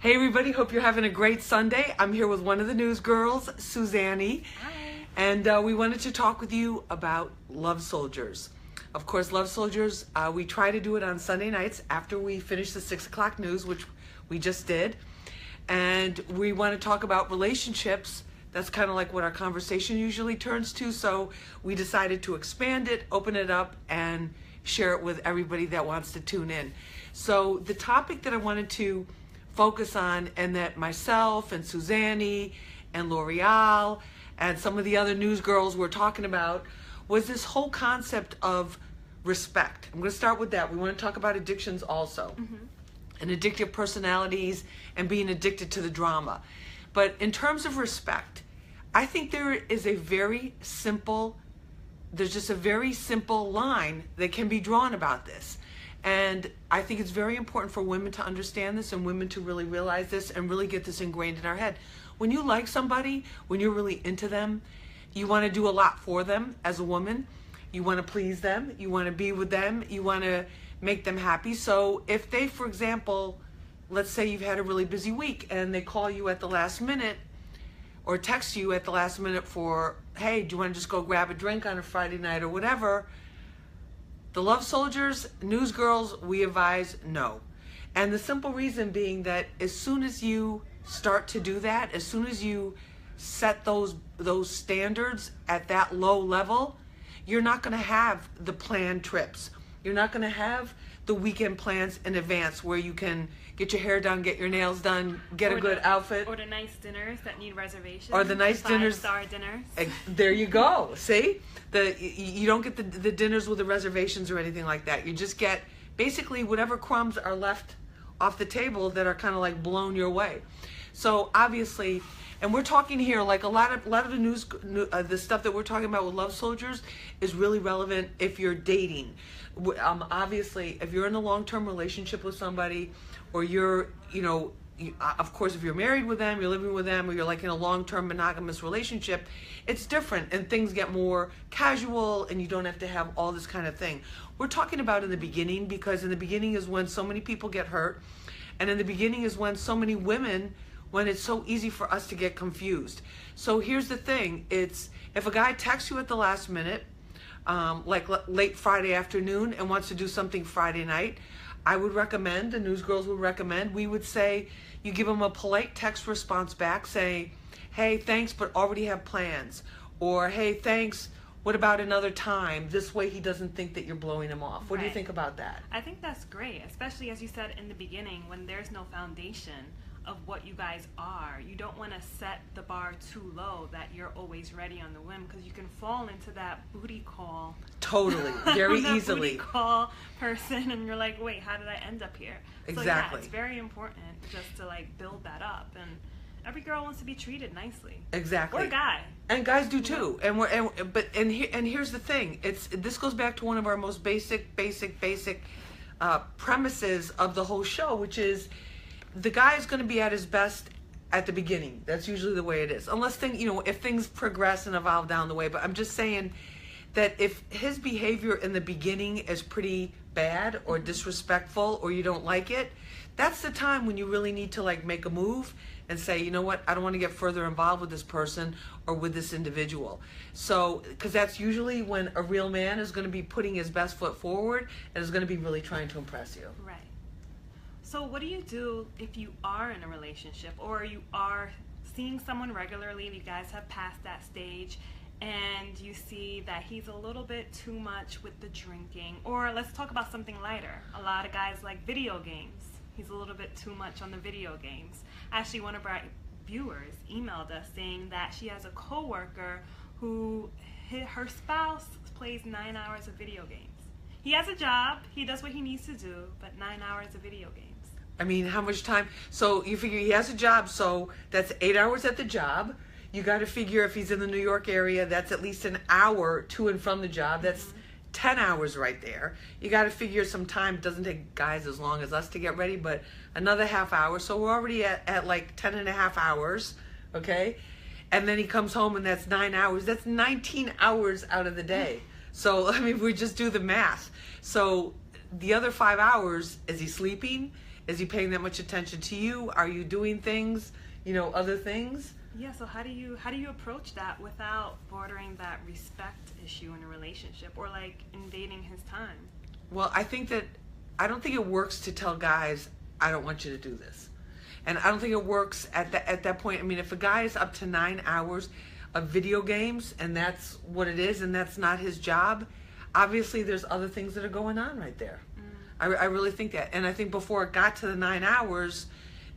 Hey everybody, hope you're having a great Sunday. I'm here with one of the news girls, Suzanne. Hi. And we wanted to talk with you about Love Soldiers. Of course, Love Soldiers, we try to do it on Sunday nights after we finish the 6 o'clock news, which we just did. And we want to talk about relationships. That's kind of like what our conversation usually turns to. So we decided to expand it, open it up, and share it with everybody that wants to tune in. So the topic that I wanted to focus on, and that myself and Suzanne and L'Oreal and some of the other news girls were talking about, was this whole concept of respect. I'm going to start with that. We want to talk about addictions also, and addictive personalities and being addicted to the drama. But in terms of respect, I think there's just a very simple line that can be drawn about this. And I think it's very important for women to understand this and women to really realize this and really get this ingrained in our head. When you like somebody, when you're really into them, you want to do a lot for them as a woman. You want to please them. You want to be with them. You want to make them happy. So if they, for example, let's say you've had a really busy week and they call you at the last minute or text you at the last minute for, hey, do you want to just go grab a drink on a Friday night or whatever? The Love Soldiers, news girls, we advise no. And the simple reason being that as soon as you start to do that, as soon as you set those standards at that low level, you're not going to have the planned trips. You're not going to have the weekend plans in advance where you can get your hair done, get your nails done, get a good outfit. Or the nice dinners that need reservations. Or the nice dinners. 5-star dinners. There you go. See? You don't get the dinners with the reservations or anything like that. You just get basically whatever crumbs are left off the table that are kind of like blown your way. So obviously, and we're talking here like a lot of the the stuff that we're talking about with Love Soldiers is really relevant if you're dating. Obviously, if you're in a long-term relationship with somebody, or you're, of course, if you're married with them, you're living with them, or you're like in a long-term monogamous relationship, it's different and things get more casual and you don't have to have all this kind of thing. We're talking about in the beginning, because in the beginning is when so many people get hurt, and in the beginning is when so many women, when it's so easy for us to get confused. So here's the thing, it's if a guy texts you at the last minute, like late Friday afternoon, and wants to do something Friday night, I would recommend, the news girls would recommend, we would say you give him a polite text response back, say, hey, thanks, but already have plans. Or, hey, thanks, what about another time? This way he doesn't think that you're blowing him off. What do you think about that? I think that's great, especially as you said in the beginning, when there's no foundation of what you guys are. You don't want to set the bar too low that you're always ready on the whim, because you can fall into that booty call. Totally, very that easily. Booty call person, and you're like, wait, how did I end up here? Exactly. So yeah, it's very important just to like build that up, and every girl wants to be treated nicely. Exactly. Or a guy. And guys do too. And here's the thing. This goes back to one of our most basic premises of the whole show, which is the guy is going to be at his best at the beginning. That's usually the way it is. Unless if things progress and evolve down the way. But I'm just saying that if his behavior in the beginning is pretty bad or disrespectful, or you don't like it, that's the time when you really need to like make a move and say, you know what, I don't want to get further involved with this person or with this individual. So, because that's usually when a real man is going to be putting his best foot forward and is going to be really trying to impress you. Right. So what do you do if you are in a relationship, or you are seeing someone regularly and you guys have passed that stage, and you see that he's a little bit too much with the drinking? Or let's talk about something lighter. A lot of guys like video games. He's a little bit too much on the video games. Actually, one of our viewers emailed us saying that she has a coworker who her spouse plays 9 hours of video games. He has a job, he does what he needs to do, but 9 hours of video games. I mean, how much time? So you figure he has a job, so that's 8 hours at the job. You got to figure if he's in the New York area, that's at least an hour to and from the job. That's 10 hours right there. You got to figure some time. It doesn't take guys as long as us to get ready, but another half hour. So we're already at like 10 and a half hours, okay? And then he comes home and that's 9 hours. That's 19 hours out of the day. So, I mean, we just do the math. So the other 5 hours, is he sleeping? Is he paying that much attention to you? Are you doing things, other things? Yeah, so how do you approach that without bordering that respect issue in a relationship or like invading his time? Well, I don't think it works to tell guys, I don't want you to do this. And I don't think it works at that point. I mean, if a guy is up to 9 hours of video games and that's what it is and that's not his job, obviously there's other things that are going on right there. I really think that. And I think before it got to the 9 hours,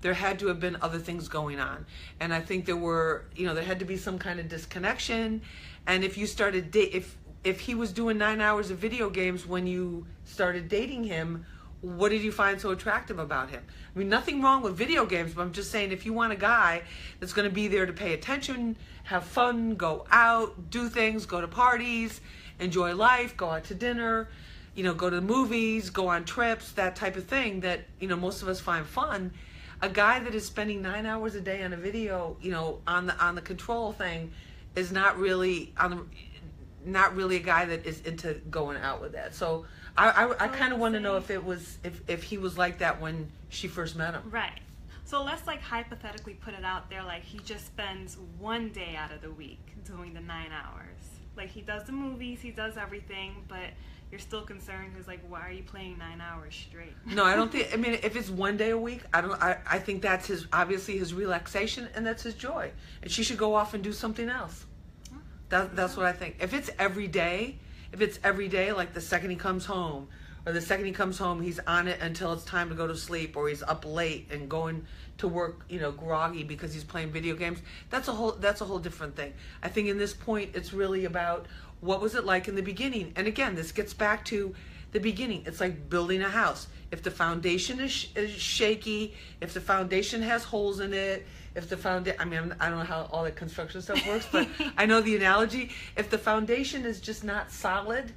there had to have been other things going on. And I think there had to be some kind of disconnection. And if you started, if he was doing 9 hours of video games when you started dating him, what did you find so attractive about him? I mean, nothing wrong with video games, but I'm just saying, if you want a guy that's going to be there to pay attention, have fun, go out, do things, go to parties, enjoy life, go out to dinner, go to the movies, go on trips, that type of thing that, most of us find fun. A guy that is spending 9 hours a day on a video, on the control thing, is not really a guy that is into going out with that. So I kind of want to know if he was like that when she first met him. Right. So let's like hypothetically put it out there, like he just spends one day out of the week doing the 9 hours. Like he does the movies, he does everything, but you're still concerned because, like, why are you playing 9 hours straight? No, I don't think. I mean, if it's one day a week, I think that's obviously his relaxation and that's his joy, and she should go off and do something else. That's what I think. If it's every day, like the second he comes home, or the second he comes home, he's on it until it's time to go to sleep, or he's up late and going to work, groggy because he's playing video games. That's a whole different thing. I think in this point, it's really about what was it like in the beginning. And again, this gets back to the beginning. It's like building a house. If the foundation is shaky, if the foundation has holes in it, if the I don't know how all that construction stuff works, but I know the analogy. If the foundation is just not solid,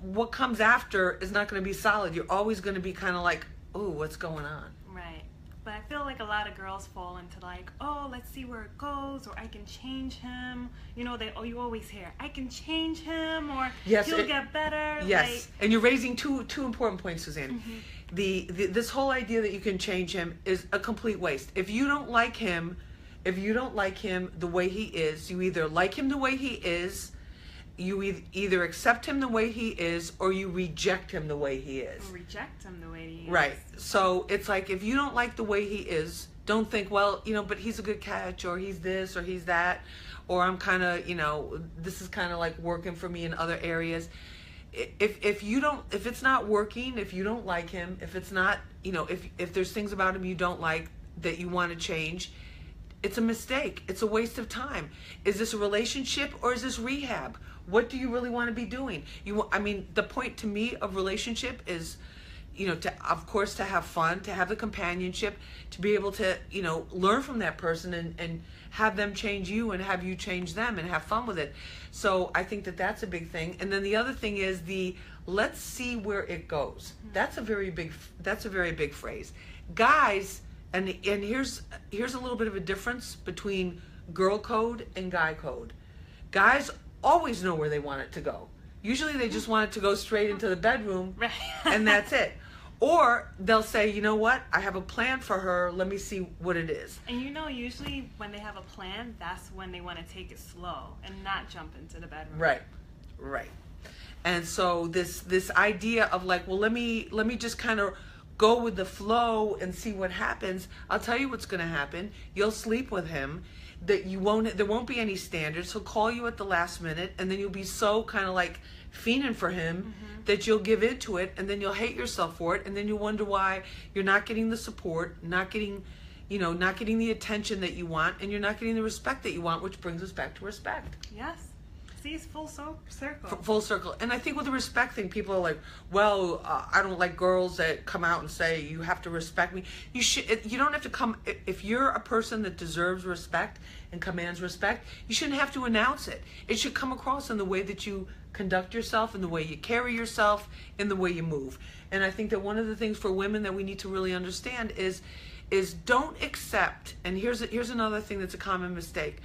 what comes after is not going to be solid. You're always going to be kind of like, ooh, what's going on? Right. But I feel like a lot of girls fall into like, oh, let's see where it goes, or I can change him. You always hear, I can change him, or he'll get better. Yes, and you're raising two important points, Suzanne. Mm-hmm. This whole idea that you can change him is a complete waste. If you don't like him the way he is, you either like him the way he is, you either accept him the way he is, or you reject him the way he is. Reject him the way he is. Right. So it's like, if you don't like the way he is, don't think, well, but he's a good catch, or he's this, or he's that, or I'm kind of, this is kind of like working for me in other areas. If it's not working, if you don't like him, if it's not, if there's things about him you don't like that you want to change, it's a mistake. It's a waste of time. Is this a relationship or is this rehab? What do you really want to be doing? The point to me of relationship is, of course, to have fun, to have the companionship, to be able to, learn from that person and have them change you and have you change them and have fun with it. So I think that that's a big thing. And then the other thing is let's see where it goes. That's a very big phrase. Guys, and here's a little bit of a difference between girl code and guy code. Guys always know where they want it to go. Usually they just want it to go straight into the bedroom, right. And that's it. Or they'll say, you know what, I have a plan for her, let me see what it is. And usually when they have a plan, that's when they want to take it slow and not jump into the bedroom. Right. And so this idea of like, well, let me just kind of go with the flow and see what happens. I'll tell you what's going to happen. You'll sleep with him. There won't be any standards. He'll call you at the last minute, and then you'll be so kind of like fiending for him that you'll give into it, and then you'll hate yourself for it, and then you'll wonder why you're not getting the support, not getting the attention that you want, and you're not getting the respect that you want, which brings us back to respect. Yes. See, it's full circle. Full circle. And I think with the respect thing, people are like, well, I don't like girls that come out and say, you have to respect me. You don't have to come, if you're a person that deserves respect and commands respect, you shouldn't have to announce it. It should come across in the way that you conduct yourself, in the way you carry yourself, in the way you move. And I think that one of the things for women that we need to really understand is don't accept, and here's another thing that's a common mistake.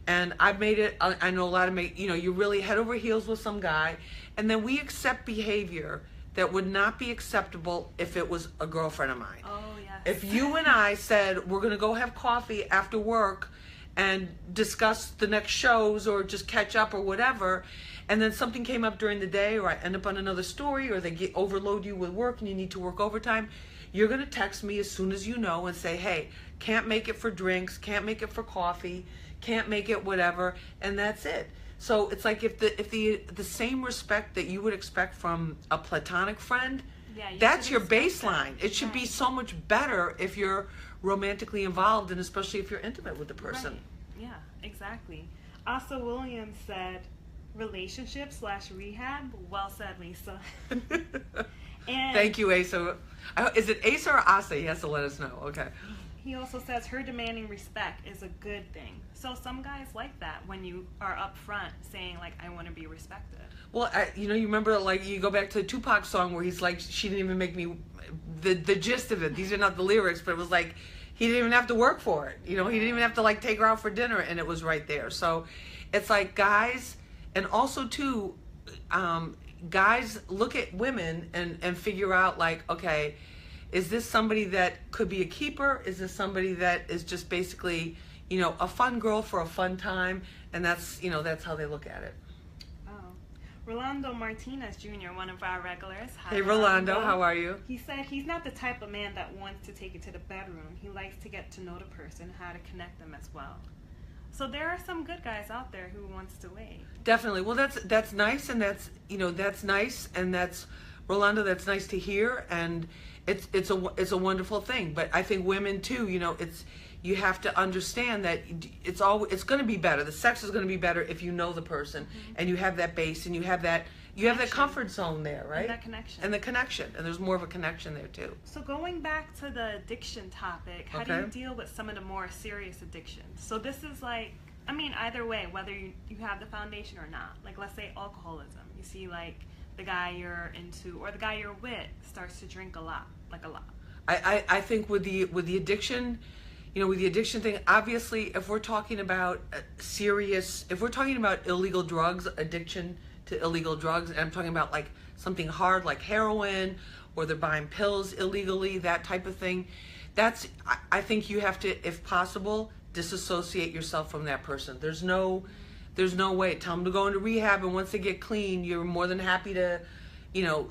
And I've made it, I know a lot of you really head over heels with some guy, and then we accept behavior that would not be acceptable if it was a girlfriend of mine. Oh, yes. If you and I said we're going to go have coffee after work and discuss the next shows or just catch up or whatever, and then something came up during the day, or I end up on another story, or they overload you with work and you need to work overtime, you're going to text me as soon as you know and say, hey, can't make it for drinks, can't make it for coffee, can't make it whatever, and that's it. So it's like if the same respect that you would expect from a platonic friend, Yeah, you that's should your expect baseline. that. It should be Right. so much better if you're romantically involved, and especially if you're intimate with the person. Right. Yeah, exactly. Asa Williams said, relationship/rehab. Well said, Lisa. And Thank you, Asa. Is it Asa or Asa? He has to let us know. Okay. he also says her demanding respect is a good thing. So some guys like that when you are upfront saying like, I want to be respected. Well, you remember, like, you go back to the Tupac song where he's like, she didn't even make me, the gist of it, these are not the lyrics, but it was like, he didn't even have to work for it. He didn't even have to, like, take her out for dinner, and it was right there. So it's like guys, and also, too, guys look at women and figure out, like, okay, is this somebody that could be a keeper? Is this somebody that is just basically, a fun girl for a fun time? And that's, that's how they look at it. Rolando Martinez Jr., one of our regulars. Hi, Hey, Rolando, how are you? He said he's not the type of man that wants to take it to the bedroom. He likes to get to know the person, how to connect them as well. So there are some good guys out there who wants to wait. Definitely. Well, that's nice, and that's nice, and that's, Rolando, that's nice to hear, and it's a wonderful thing. But I think women too, you have to understand that it's going to be better. The sex is going to be better if you know the person, and you have that base, and you have that comfort zone there, right? And that connection. And there's more of a connection there too. So going back to the addiction topic, how do you deal with some of the more serious addictions? So this is like, either way, whether you have the foundation or not. Like, let's say alcoholism. You see, like, the guy you're into or the guy you're with starts to drink a lot. I think with the addiction, with the addiction thing, obviously, if we're talking about if we're talking about illegal drugs, addiction to illegal drugs, and I'm talking about like something hard like heroin, or they're buying pills illegally, that type of thing, I think you have to, if possible, disassociate yourself from that person. There's no way. Tell them to go into rehab, and once they get clean, you're more than happy to,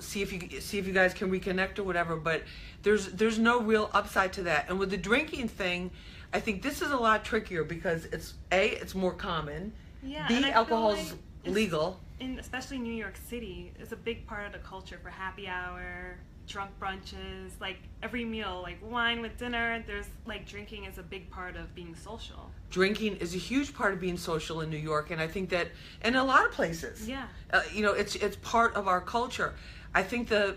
see if you guys can reconnect or whatever. But there's no real upside to that. And with the drinking thing, I think this is a lot trickier because it's more common. Yeah. B, and I alcohol's feel like legal. Especially New York City, it's a big part of the culture for happy hour, drunk brunches, like every meal, like wine with dinner. There's like drinking is a big part of being social. Drinking is a huge part of being social in New York, and I think that in a lot of places. Yeah. It's part of our culture. I think the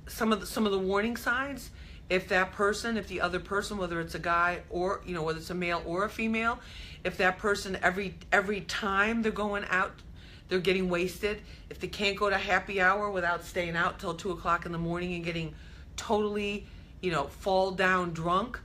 some of the warning signs, if the other person, whether it's a guy or whether it's a male or a female, if that person every time they're going out, they're getting wasted, if they can't go to happy hour without staying out till 2:00 in the morning and getting totally fall down drunk,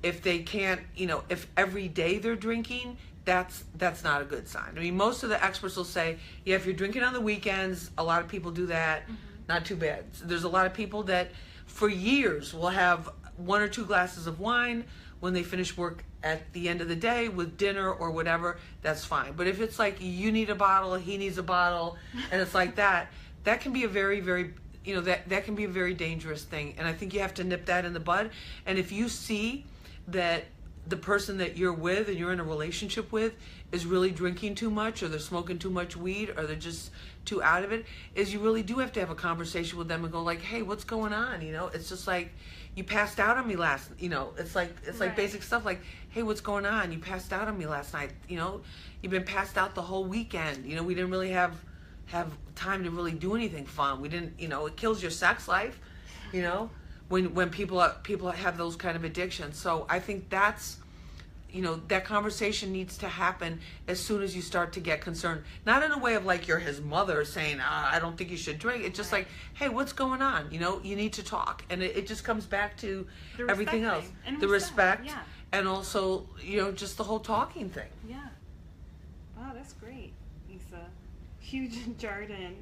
if they can't, if every day they're drinking, that's not a good sign. Most of the experts will say, yeah, if you're drinking on the weekends, a lot of people do that, not too bad. There's a lot of people that for years will have 1 or 2 glasses of wine when they finish work at the end of the day with dinner or whatever, that's fine. But if it's like you need a bottle, he needs a bottle, and it's like that can be a very, very, that can be a very dangerous thing. And I think you have to nip that in the bud. And if you see that the person that you're with and you're in a relationship with is really drinking too much, or they're smoking too much weed, or they're just too out of it, is you really do have to have a conversation with them and go like, hey, what's going on? It's just like, you passed out on me last, it's like basic stuff like, hey, what's going on? You passed out on me last night. You've been passed out the whole weekend. We didn't really have time to really do anything fun. We didn't, it kills your sex life, when people have those kind of addictions. So I think that's, that conversation needs to happen as soon as you start to get concerned. Not in a way of like you're his mother saying, I don't think you should drink. It's just like, hey, what's going on? You need to talk. And it just comes back to everything else. The respect. Yeah. And also, just the whole talking thing. Yeah. Wow, that's great, Lisa. Huge Jordan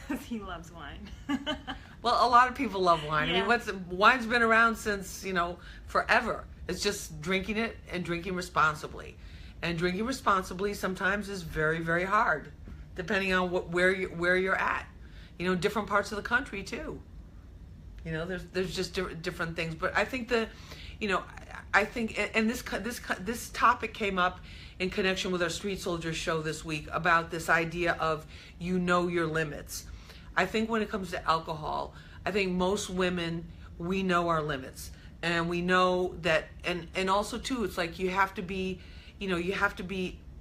says he loves wine. Well, a lot of people love wine. Yeah. I mean, wine's been around since, forever. It's just drinking it and drinking responsibly. And drinking responsibly sometimes is very, very hard, depending on where you're at. Different parts of the country too. There's just different things. But I think I think, and this topic came up in connection with our Street Soldiers show this week about this idea of your limits. I think when it comes to alcohol, I think most women, we know our limits, and we know that, and also too, it's like you have to be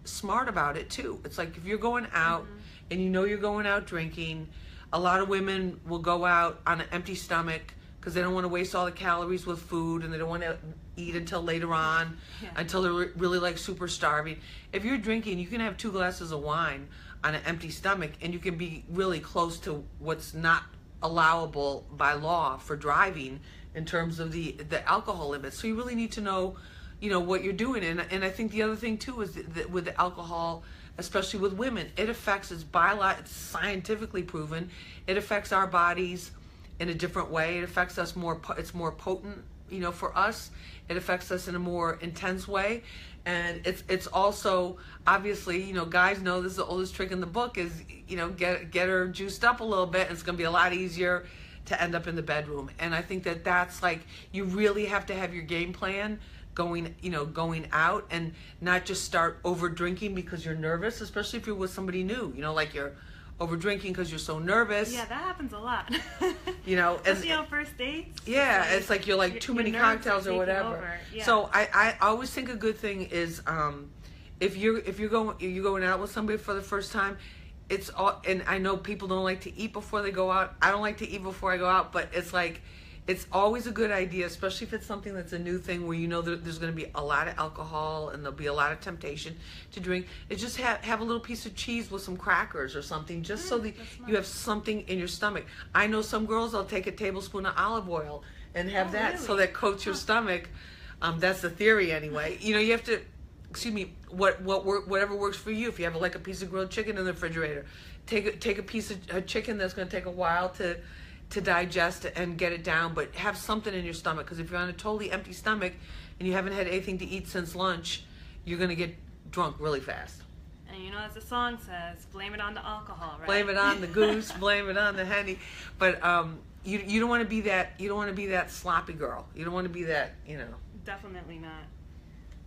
smart about it too. It's like if you're going out and you're going out drinking, a lot of women will go out on an empty stomach because they don't want to waste all the calories with food, and they don't want to eat until later on, until they're really like super starving. If you're drinking, you can have 2 glasses of wine on an empty stomach, and you can be really close to what's not allowable by law for driving in terms of the alcohol limits. So you really need to know, what you're doing. And I think the other thing too is that with the alcohol, especially with women, it's scientifically proven, it affects our bodies in a different way. It affects us it's more potent, for us. It affects us in a more intense way. And it's also, obviously, guys know this is the oldest trick in the book is, get her juiced up a little bit, and it's going to be a lot easier to end up in the bedroom. And I think that's like, you really have to have your game plan going out, and not just start over drinking because you're nervous, especially if you're with somebody new, like you're over drinking because you're so nervous. Yeah, that happens a lot. Especially on first dates. Yeah, it's like you're like too many cocktails or whatever. Yeah. So I always think a good thing is if you're going out with somebody for the first time, it's all, and I know people don't like to eat before they go out. I don't like to eat before I go out, but it's like, it's always a good idea, especially if it's something that's a new thing where that there's going to be a lot of alcohol and there'll be a lot of temptation to drink. It's just have a little piece of cheese with some crackers or something, just so that you have something in your stomach. I know some girls, they'll take a tablespoon of olive oil and have that, really? so that coats your stomach. That's the theory anyway. You have to, whatever works for you. If you have like a piece of grilled chicken in the refrigerator, take a piece of chicken that's going to take a while to digest and get it down, but have something in your stomach, because if you're on a totally empty stomach and you haven't had anything to eat since lunch, you're going to get drunk really fast. And as the song says, blame it on the alcohol, right? Blame it on the goose, blame it on the Henny. But you don't want to be that, sloppy girl. You don't want to be that, Definitely not.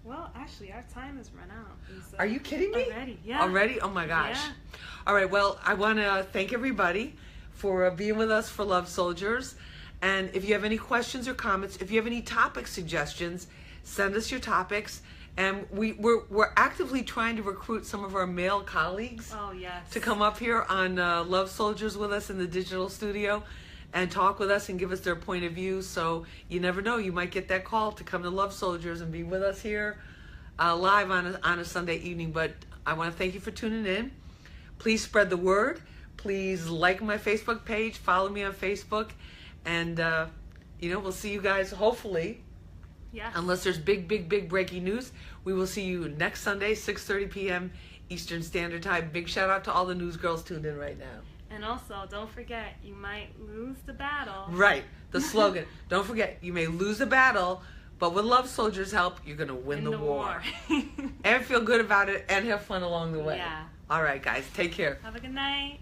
Well, actually, our time has run out. Are you kidding me? Already, yeah. Already? Oh my gosh. Yeah. All right, well, I want to thank everybody for being with us for Love Soldiers. And if you have any questions or comments, if you have any topic suggestions, send us your topics. And we're actively trying to recruit some of our male colleagues to come up here on Love Soldiers with us in the digital studio and talk with us and give us their point of view. So you never know, you might get that call to come to Love Soldiers and be with us here live on a Sunday evening. But I want to thank you for tuning in. Please spread the word. Please like my Facebook page, follow me on Facebook, and we'll see you guys hopefully. Yeah. Unless there's big breaking news, we will see you next Sunday, 6:30 p.m. Eastern Standard Time. Big shout out to all the news girls tuned in right now. And also, don't forget, you might lose the battle. Right. The slogan. Don't forget, you may lose the battle, but with Love Soldiers' help, you're going to win the war. And feel good about it and have fun along the way. Yeah. All right, guys. Take care. Have a good night.